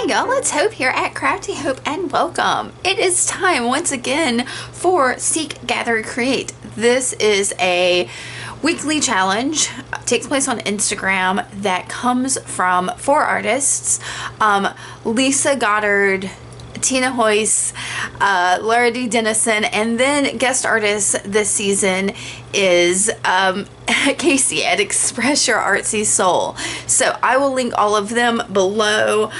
y'all, it's Hope here at Crafty Hope and welcome. It is time once again for Seek, Gather, Create. This is a weekly challenge, takes place on Instagram, that comes from 4 artists, Lisa Goddard, Tina Hoyce, Laura D. Dennison, and then guest artist this season is Casey at Express Your Artsy Soul. So I will link all of them below,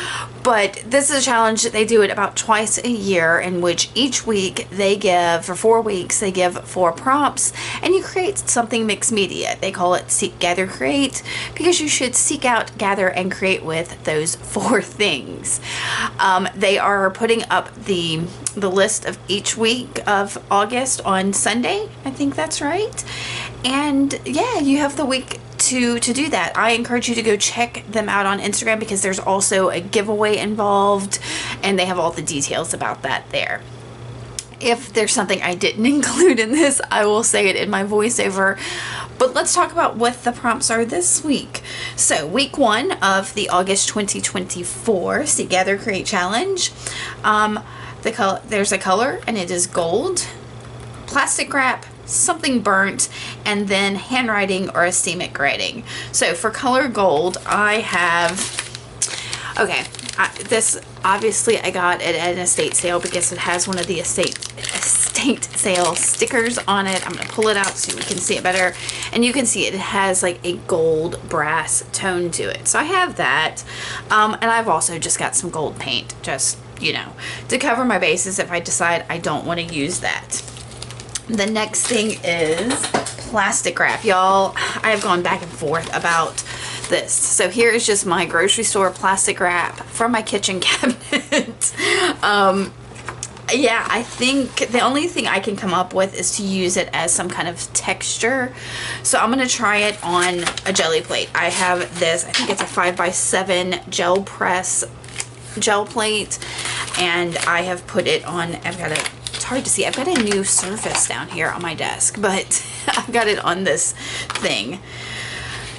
but this is a challenge that they do it about twice a year, in which each week they give, for 4 weeks, they give 4 prompts and you create something mixed media. They call it Seek, Gather, Create because you should seek out, gather, and create with those 4 things. They are putting up the list of each week of August on Sunday. I think that's right. And yeah, you have the week to do that. I encourage you to go check them out on Instagram because there's also a giveaway involved and they have all the details about that there. If there's something I didn't include in this, I will say it in my voiceover. But let's talk about what the prompts are this week. So week 1 of the August 2024 Seek, Gather, Create Challenge. There's a color and it is gold, plastic wrap, something burnt, and then handwriting or asemic writing. So for color gold, I have, this obviously I got it at an estate sale because it has one of the estate sale stickers on it. I'm going to pull it out so you can see it better, and you can see it has like a gold brass tone to it. So I have that, and I've also just got some gold paint, just, you know, to cover my bases if I decide I don't want to use that. The next thing is plastic wrap. Y'all, I have gone back and forth about this. So here is just my grocery store plastic wrap from my kitchen cabinet. Yeah, I think the only thing I can come up with is to use it as some kind of texture. So I'm going to try it on a jelly plate. I have this, I think it's a 5x7 gel press gel plate, and I have put it on, it's hard to see, I've got a new surface down here on my desk, but I've got it on this thing.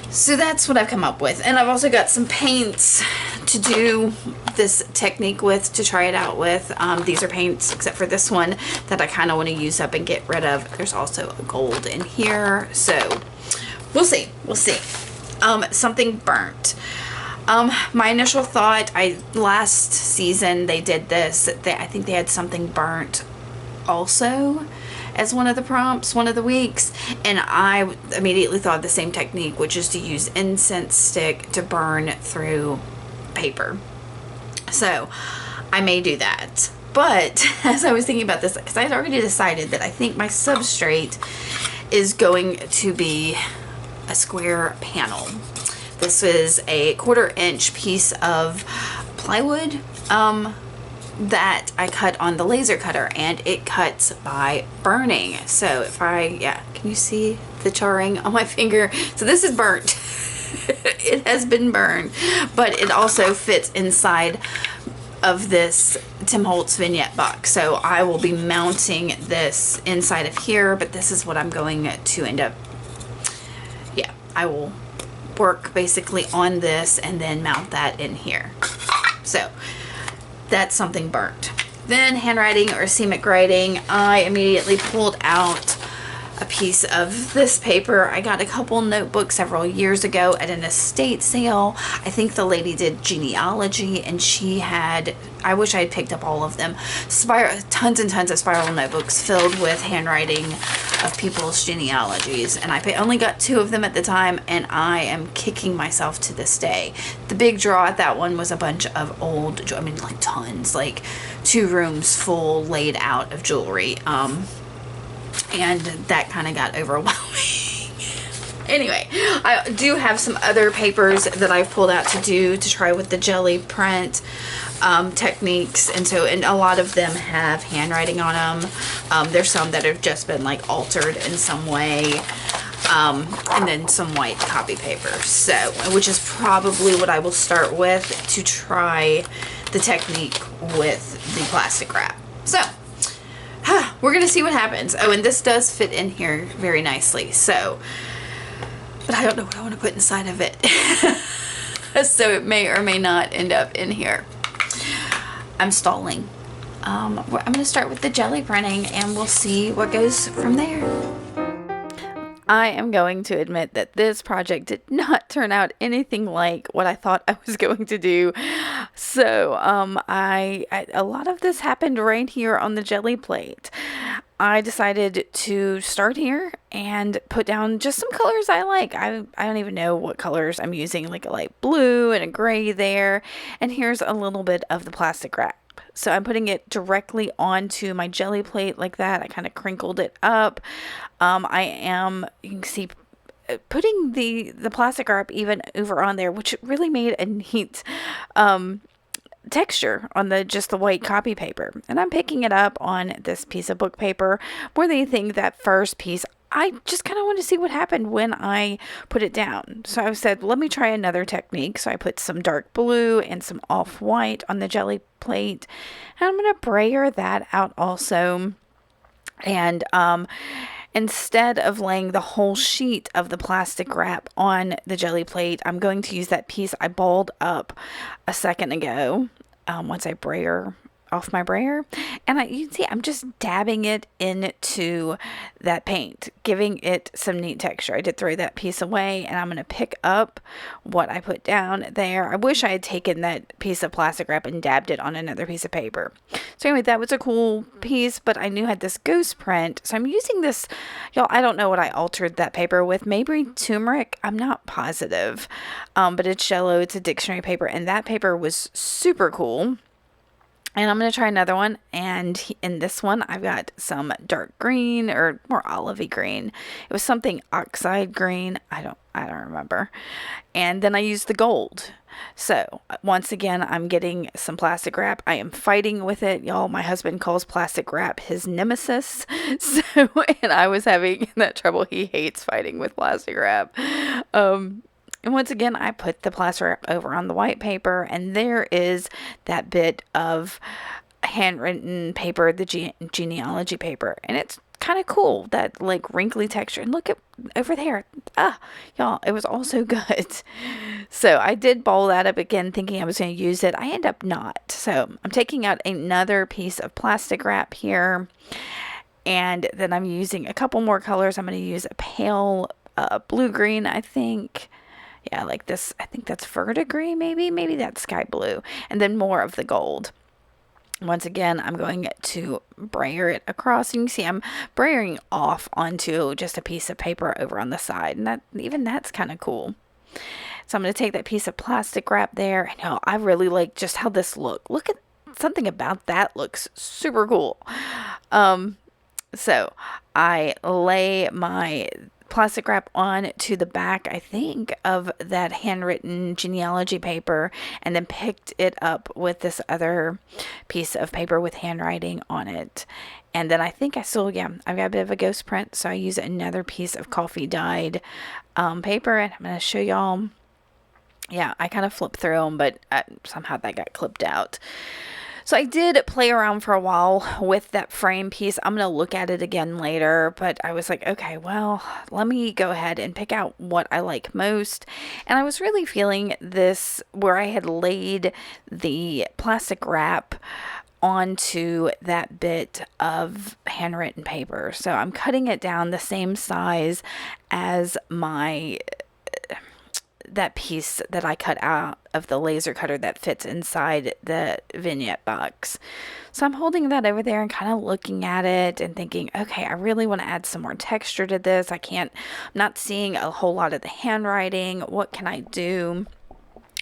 So that's what I've come up with. And I've also got some paints to do this technique with, to try it out with. These are paints, except for this one, that I kind of want to use up and get rid of. There's also gold in here. So we'll see. We'll see. Something burnt. My initial thought, last season they did this. I think they had something burnt also as one of the prompts, one of the weeks, and I immediately thought the same technique, which is to use incense stick to burn through paper. So I may do that. But as I was thinking about this, because I had already decided that I think my substrate is going to be a square panel. This is a 1/4 inch piece of plywood that I cut on the laser cutter, and it cuts by burning. So if can you see the charring on my finger? So this is burnt. It has been burned, but it also fits inside of this Tim Holtz vignette box. So I will be mounting this inside of here, but this is what I'm going to end up, I will work basically on this and then mount that in here. So that's something burnt. Then handwriting or asemic writing, I immediately pulled out a piece of this paper. I got a couple notebooks several years ago at an estate sale. I think the lady did genealogy, and she had, I wish I had picked up all of them, tons and tons of spiral notebooks filled with handwriting of people's genealogies, and I only got 2 of them at the time, and I am kicking myself to this day. The big draw at that one was a bunch of old, I mean like tons, like 2 rooms full laid out of jewelry, and that kind of got overwhelming. Anyway, I do have some other papers that I've pulled out to try with the jelly print techniques, and a lot of them have handwriting on them. There's some that have just been like altered in some way, and then some white copy paper. So, which is probably what I will start with to try the technique with the plastic wrap. So we're gonna see what happens. Oh, and this does fit in here very nicely. So, but I don't know what I want to put inside of it. So it may or may not end up in here. I'm stalling. I'm going to start with the jelly printing and we'll see what goes from there. I am going to admit that this project did not turn out anything like what I thought I was going to do. So, a lot of this happened right here on the jelly plate. I decided to start here and put down just some colors I like. I don't even know what colors I'm using, like a light blue and a gray there. And here's a little bit of the plastic wrap. So I'm putting it directly onto my jelly plate like that. I kind of crinkled it up. You can see, putting the plastic wrap even over on there, which really made a neat texture on just the white copy paper. And I'm picking it up on this piece of book paper. More than anything, that first piece, I just kind of wanted to see what happened when I put it down. So I said, let me try another technique. So I put some dark blue and some off-white on the jelly plate. And I'm going to brayer that out also. And instead of laying the whole sheet of the plastic wrap on the jelly plate, I'm going to use that piece I balled up a second ago, once I brayer off my brayer. And you can see I'm just dabbing it into that paint, giving it some neat texture. I did throw that piece away, and I'm going to pick up what I put down there. I wish I had taken that piece of plastic wrap and dabbed it on another piece of paper. So anyway, that was a cool piece, but I knew I had this ghost print. So I'm using this, y'all, I don't know what I altered that paper with. Maybe turmeric. I'm not positive. But it's yellow. It's a dictionary paper, and that paper was super cool. And I'm going to try another one. And in this one, I've got some dark green or more olivey green. It was something oxide green. I don't remember. And then I used the gold. So once again, I'm getting some plastic wrap. I am fighting with it. Y'all, my husband calls plastic wrap his nemesis. And I was having that trouble. He hates fighting with plastic wrap. And once again, I put the plastic wrap over on the white paper, and there is that bit of handwritten paper, the genealogy paper. And it's kind of cool, that like wrinkly texture. And look at over there. Y'all, it was all so good. So I did ball that up again, thinking I was going to use it. I end up not. So I'm taking out another piece of plastic wrap here. And then I'm using a couple more colors. I'm going to use a pale blue-green, I think. Yeah, like this, I think that's verdigris, maybe that's sky blue, and then more of the gold. Once again, I'm going to brayer it across. You can see I'm brayering off onto just a piece of paper over on the side, and that's kind of cool. So I'm going to take that piece of plastic wrap there. I really like just how this looks. Look at something about that looks super cool. So I lay my plastic wrap on to the back, I think, of that handwritten genealogy paper, and then picked it up with this other piece of paper with handwriting on it. And then I think I've got a bit of a ghost print, so I use another piece of coffee dyed paper, and I'm going to show y'all. Yeah, I kind of flipped through them, but somehow that got clipped out. So I did play around for a while with that frame piece. I'm going to look at it again later, but I was like, okay, well, let me go ahead and pick out what I like most. And I was really feeling this where I had laid the plastic wrap onto that bit of handwritten paper. So I'm cutting it down the same size as that piece that I cut out of the laser cutter that fits inside the vignette box. So I'm holding that over there and kind of looking at it and thinking, okay, I really want to add some more texture to this. I'm not seeing a whole lot of the handwriting. What can I do?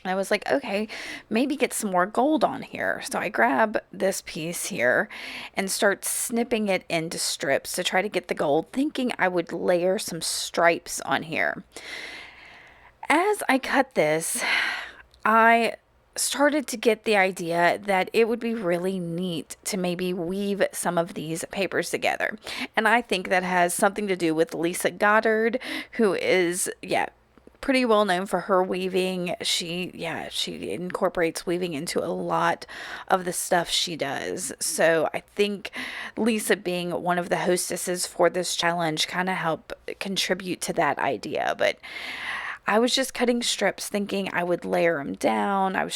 And I was like, okay, maybe get some more gold on here. So I grab this piece here and start snipping it into strips to try to get the gold, thinking I would layer some stripes on here. As I cut this, I started to get the idea that it would be really neat to maybe weave some of these papers together. And I think that has something to do with Lisa Goddard, who is, pretty well known for her weaving. She incorporates weaving into a lot of the stuff she does. So I think Lisa, being one of the hostesses for this challenge, kind of helped contribute to that idea. But I was just cutting strips thinking I would layer them down. I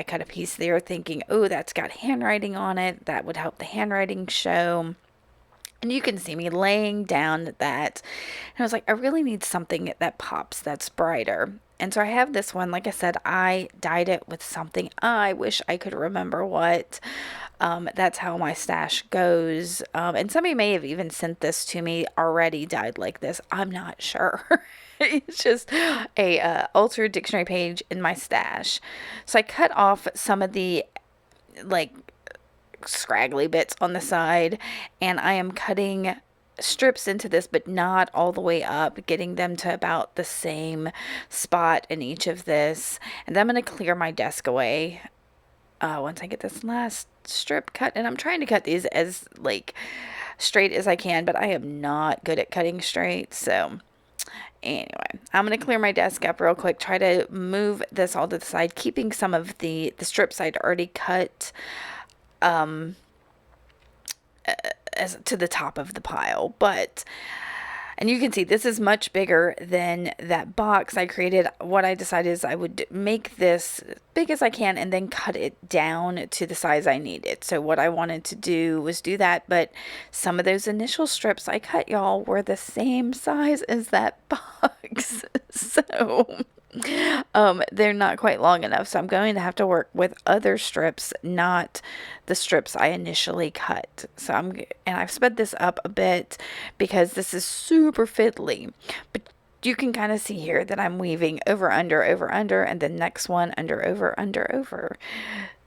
cut a piece there thinking, oh, that's got handwriting on it. That would help the handwriting show. And you can see me laying down that. And I was like, I really need something that pops, that's brighter. And so I have this one. Like I said, I dyed it with something. I wish I could remember what. That's how my stash goes. And somebody may have even sent this to me already dyed like this. I'm not sure. It's just a altered dictionary page in my stash. So I cut off some of the like scraggly bits on the side, and I am cutting strips into this, but not all the way up, getting them to about the same spot in each of this. And then I'm going to clear my desk away once I get this last strip cut. And I'm trying to cut these as like straight as I can, but I am not good at cutting straight. So anyway, I'm going to clear my desk up real quick, try to move this all to the side, keeping some of the strips I'd already cut as to the top of the pile. And you can see this is much bigger than that box I created. What I decided is I would make this big as I can and then cut it down to the size I needed. So what I wanted to do was do that, but some of those initial strips I cut, y'all, were the same size as that box. So they're not quite long enough, so I'm going to have to work with other strips, not the strips I initially cut. And I've sped this up a bit because this is super fiddly, but you can kind of see here that I'm weaving over, under, and the next one under, over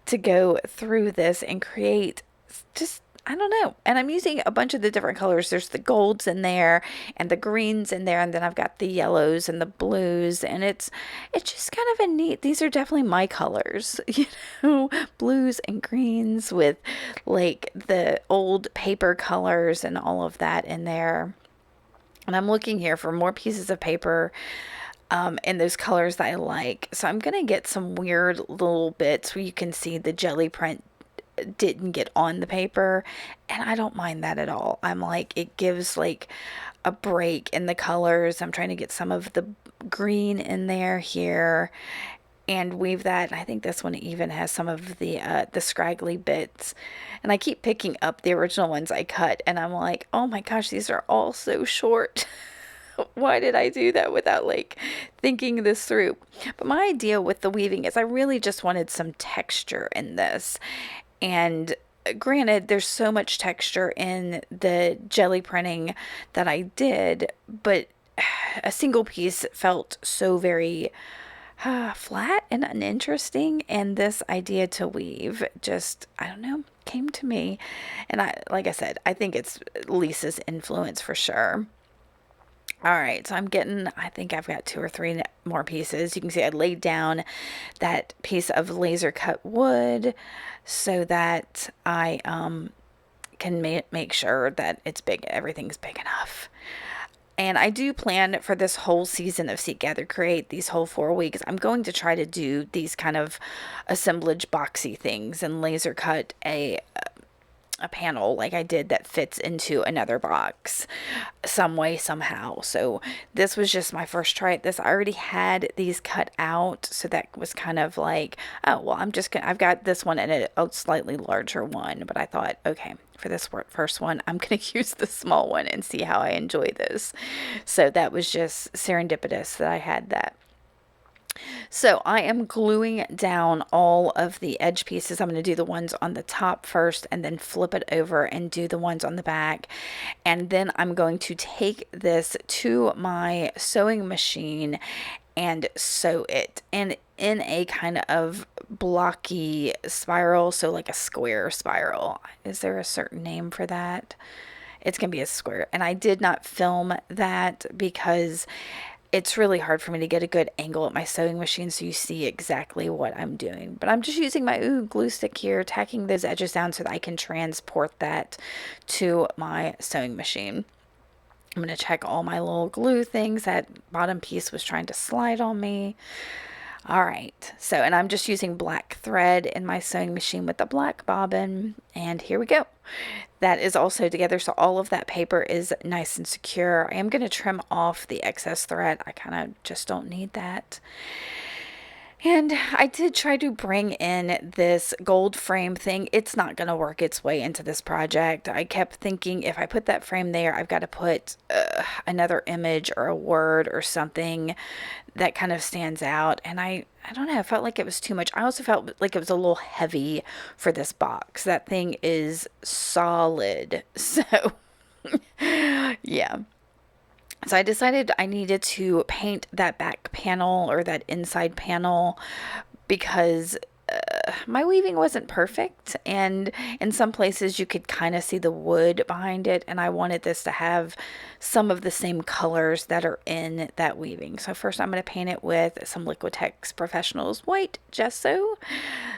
to go through this and create just, I don't know. And I'm using a bunch of the different colors. There's the golds in there and the greens in there. And then I've got the yellows and the blues. And it's just kind of a neat, these are definitely my colors, blues and greens with like the old paper colors and all of that in there. And I'm looking here for more pieces of paper in those colors that I like. So I'm going to get some weird little bits where you can see the jelly print didn't get on the paper, and I don't mind that at all. I'm like, it gives like a break in the colors. I'm trying to get some of the green in there here and weave that. I think this one even has some of the scraggly bits, and I keep picking up the original ones I cut, and I'm like, oh my gosh, these are all so short. Why did I do that without like thinking this through? But my idea with the weaving is I really just wanted some texture in this. And granted, there's so much texture in the jelly printing that I did, but a single piece felt so very flat and uninteresting. And this idea to weave just, I don't know, came to me. And like I said, I think it's Lisa's influence for sure. All right, so I think I've got 2 or 3 more pieces. You can see I laid down that piece of laser cut wood so that I can make sure that it's big, everything's big enough. And I do plan for this whole season of Seek, Gather, Create, these whole 4 weeks, I'm going to try to do these kind of assemblage boxy things and laser cut a panel like I did that fits into another box some way, somehow. So this was just my first try at this. I already had these cut out, so that was kind of like, oh, well, I've got this one and a slightly larger one, but I thought, okay, for this first one, I'm going to use the small one and see how I enjoy this. So that was just serendipitous that I had that. So I am gluing down all of the edge pieces. I'm going to do the ones on the top first and then flip it over and do the ones on the back. And then I'm going to take this to my sewing machine and sew it. And in a kind of blocky spiral, so like a square spiral. Is there a certain name for that? It's going to be a square. And I did not film that because it's really hard for me to get a good angle at my sewing machine so you see exactly what I'm doing. But I'm just using my glue stick here, tacking those edges down so that I can transport that to my sewing machine. I'm going to check all my little glue things. That bottom piece was trying to slide on me. All right, so, and I'm just using black thread in my sewing machine with the black bobbin, and here we go. That is also together, so all of that paper is nice and secure. I am going to trim off the excess thread. I kind of just don't need that. And I did try to bring in this gold frame thing. It's not going to work its way into this project. I kept thinking if I put that frame there, I've got to put another image or a word or something that kind of stands out. And I don't know, I felt like it was too much. I also felt like it was a little heavy for this box. That thing is solid. So, yeah. So I decided I needed to paint that back panel or that inside panel because my weaving wasn't perfect, and in some places you could kind of see the wood behind it, and I wanted this to have some of the same colors that are in that weaving. So first I'm going to paint it with some Liquitex Professionals white gesso.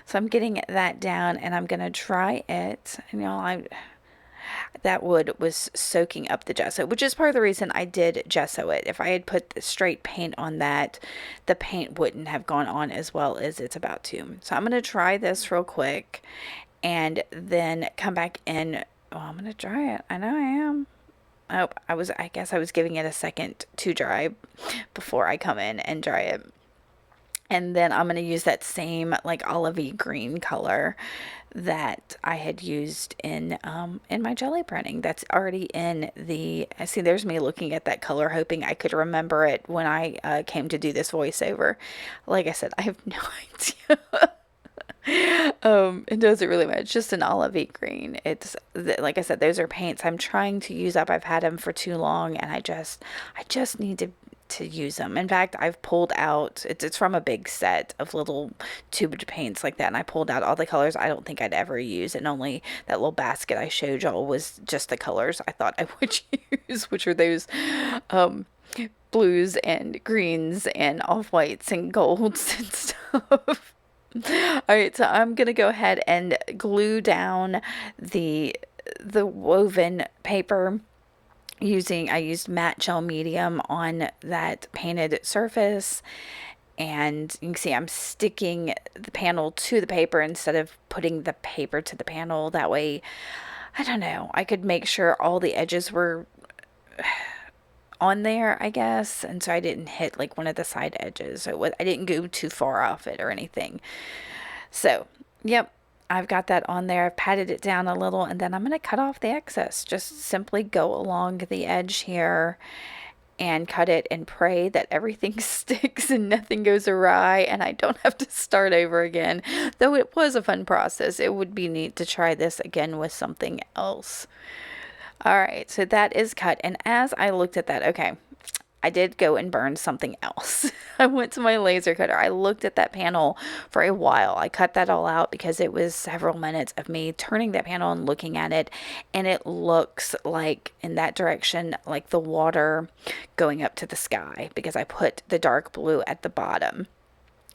So I'm getting that down and I'm going to dry it. And, that wood was soaking up the gesso, which is part of the reason I did gesso it. If I had put the straight paint on that, the paint wouldn't have gone on as well as it's about to. So I'm going to try this real quick and then come back in. Oh, I'm going to dry it. I know I am. Oh, I guess I was giving it a second to dry before I come in and dry it. And then I'm going to use that same like olivey green color that I had used in my jelly printing. That's already in the, I see there's me looking at that color hoping I could remember it when I came to do this voiceover. Like I said, I have no idea. It doesn't really matter. It's just an olivey green. It's like I said, those are paints I'm trying to use up. I've had them for too long and I just need to use them. In fact, I've pulled out, it's from a big set of little tubed paints like that, and I pulled out all the colors I don't think I'd ever use, and only that little basket I showed y'all was just the colors I thought I would use, which are those blues and greens and off-whites and golds and stuff. Alright, so I'm gonna go ahead and glue down the woven paper. I used matte gel medium on that painted surface, and you can see I'm sticking the panel to the paper instead of putting the paper to the panel. That way, I don't know, I could make sure all the edges were on there, I guess, and so I didn't hit like one of the side edges. So I didn't go too far off it or anything. So, yep. I've got that on there. I've patted it down a little, and then I'm going to cut off the excess. Just simply go along the edge here and cut it and pray that everything sticks and nothing goes awry and I don't have to start over again. Though it was a fun process. It would be neat to try this again with something else. All right, so that is cut. And as I looked at that, okay, I did go and burn something else. I went to my laser cutter. I looked at that panel for a while. I cut that all out because it was several minutes of me turning that panel and looking at it. And it looks like in that direction, like the water going up to the sky, because I put the dark blue at the bottom.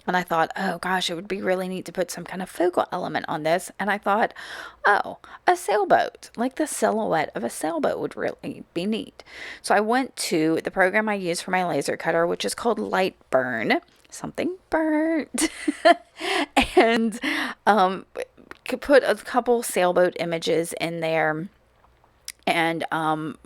And I thought, oh gosh, it would be really neat to put some kind of focal element on this. And I thought, oh, a sailboat, like the silhouette of a sailboat would really be neat. So I went to the program I use for my laser cutter, which is called Light Burn. Something burnt. And could put a couple sailboat images in there. And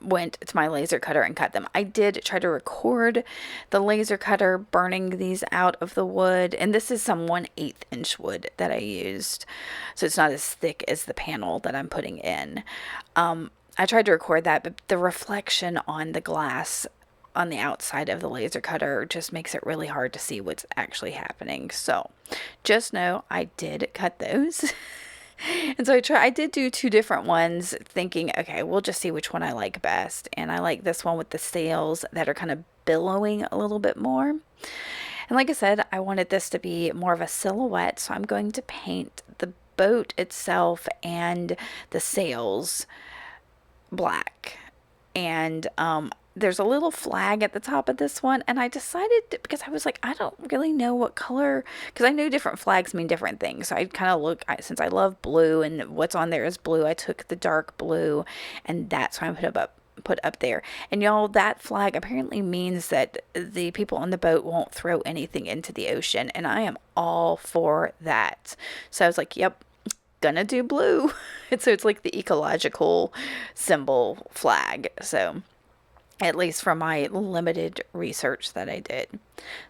went to my laser cutter and cut them. I did try to record the laser cutter burning these out of the wood, and this is some 1/8 inch wood that I used, so it's not as thick as the panel that I'm putting in. I tried to record that, but the reflection on the glass on the outside of the laser cutter just makes it really hard to see what's actually happening. So just know I did cut those. And so I did do 2 different ones, thinking, okay, we'll just see which one I like best. And I like this one with the sails that are kind of billowing a little bit more. And like I said, I wanted this to be more of a silhouette, so I'm going to paint the boat itself and the sails black. And there's a little flag at the top of this one, and I decided, because I was like, I don't really know what color, because I know different flags mean different things, so I kind of since I love blue and what's on there is blue, I took the dark blue, and that's why I put up put up there. And y'all, that flag apparently means that the people on the boat won't throw anything into the ocean, and I am all for that. So I was like, yep, gonna do blue. And so it's like the ecological symbol flag. So at least from my limited research that I did.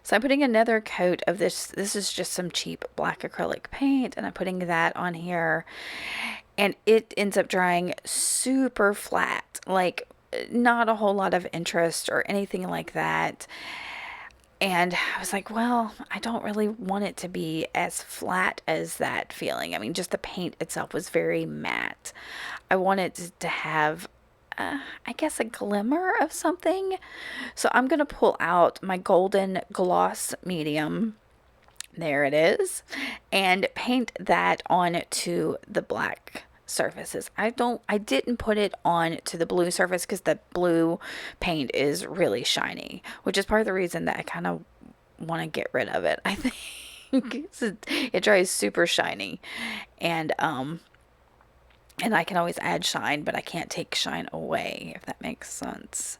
So I'm putting another coat of this. This is just some cheap black acrylic paint, and I'm putting that on here, and it ends up drying super flat, like not a whole lot of interest or anything like that. And I was like, well, I don't really want it to be as flat as that feeling. I mean, just the paint itself was very matte. I wanted to have, I guess, a glimmer of something. So I'm going to pull out my golden gloss medium. There it is. And paint that onto the black surfaces. I didn't put it on to the blue surface because the blue paint is really shiny, which is part of the reason that I kind of want to get rid of it. I think it dries super shiny, and I can always add shine, but I can't take shine away, if that makes sense.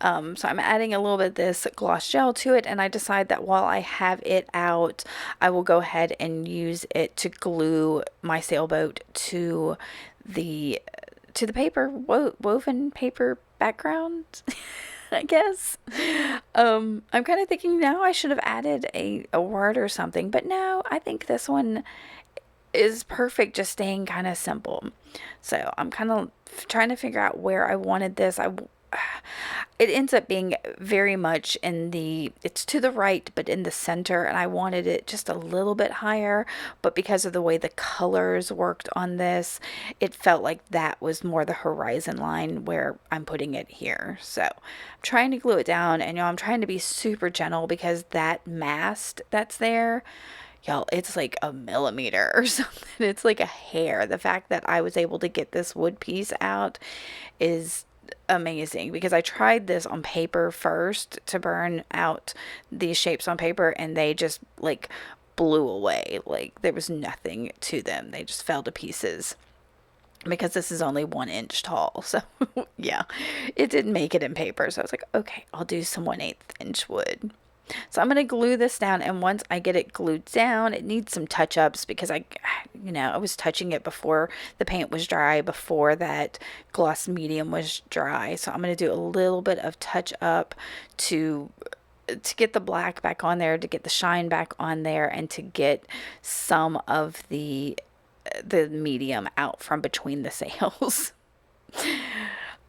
So I'm adding a little bit of this gloss gel to it, and I decide that while I have it out, I will go ahead and use it to glue my sailboat to the paper, woven paper background, I guess. I'm kind of thinking now I should have added a word or something, but no, I think this one is perfect, just staying kind of simple. So I'm kind of trying to figure out where I wanted this. It ends up being very much it's to the right, but in the center, and I wanted it just a little bit higher, but because of the way the colors worked on this, it felt like that was more the horizon line where I'm putting it here. So I'm trying to glue it down, and I'm trying to be super gentle because that mast that's there, y'all, it's like a millimeter or something. It's like a hair. The fact that I was able to get this wood piece out is amazing, because I tried this on paper first to burn out these shapes on paper, and they just like blew away. Like there was nothing to them. They just fell to pieces because this is only 1 inch tall. So yeah, it didn't make it in paper. So I was like, okay, I'll do some 1/8 inch wood. So I'm going to glue this down, and once I get it glued down, it needs some touch-ups because I was touching it before the paint was dry, before that gloss medium was dry. So I'm going to do a little bit of touch-up to get the black back on there, to get the shine back on there, and to get some of the medium out from between the sails.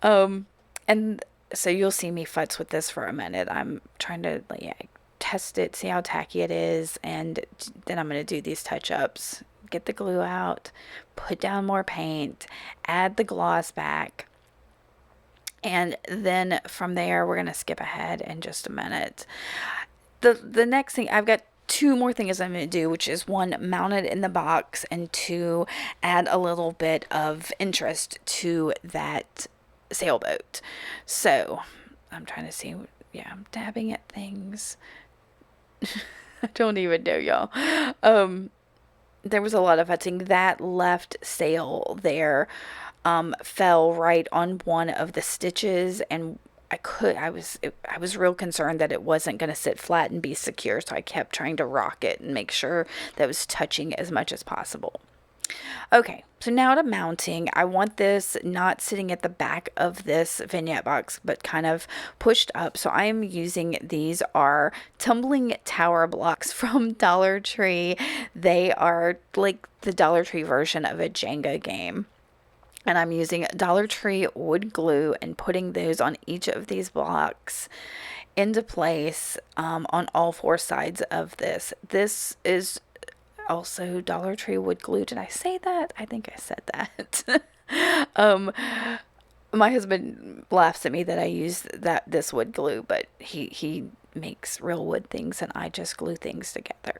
And so you'll see me futz with this for a minute. I'm trying to test it, see how tacky it is, and then I'm going to do these touch-ups. Get the glue out, put down more paint, add the gloss back, and then from there we're going to skip ahead in just a minute. The next thing, I've got 2 more things I'm going to do, which is 1, mount it in the box, and 2, add a little bit of interest to that sailboat. So I'm trying to see, I'm dabbing at things. I don't even know, y'all. There was a lot of futzing. That left sail there fell right on one of the stitches, and I was real concerned that it wasn't going to sit flat and be secure, so I kept trying to rock it and make sure that it was touching as much as possible. Okay, so now to mounting. I want this not sitting at the back of this vignette box, but kind of pushed up. So I am using, these are tumbling tower blocks from Dollar Tree. They are like the Dollar Tree version of a Jenga game. And I'm using Dollar Tree wood glue and putting those on each of these blocks into place on all 4 sides of this. This is also Dollar Tree wood glue. Did I say that? I think I said that. My husband laughs at me that I use this wood glue, but he makes real wood things, and I just glue things together.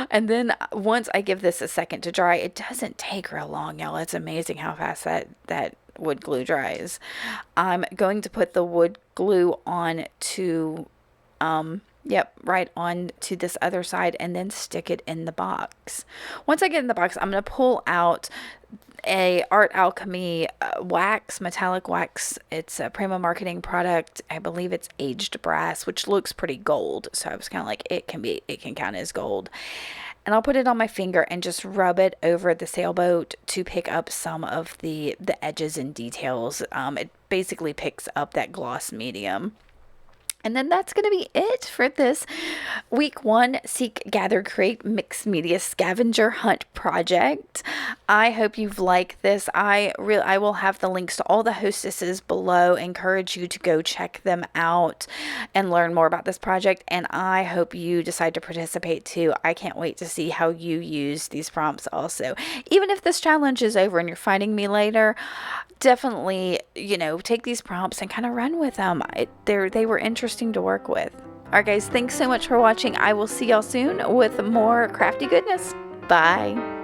And then once I give this a second to dry, it doesn't take real long, y'all. It's amazing how fast that wood glue dries. I'm going to put the wood glue on to right on to this other side, and then stick it in the box. Once I get in the box, I'm going to pull out a Art Alchemy wax, metallic wax. It's a Prima Marketing product. I believe it's aged brass, which looks pretty gold. So I was kind of like, it can count as gold. And I'll put it on my finger and just rub it over the sailboat to pick up some of the edges and details. It basically picks up that gloss medium. And then that's going to be it for this week 1 Seek, Gather, Create Mixed Media Scavenger Hunt project. I hope you've liked this. I will have the links to all the hostesses below. Encourage you to go check them out and learn more about this project. And I hope you decide to participate too. I can't wait to see how you use these prompts also. Even if this challenge is over and you're finding me later, definitely, take these prompts and kind of run with them. They were interesting to work with. Alright guys, thanks so much for watching. I will see y'all soon with more crafty goodness. Bye.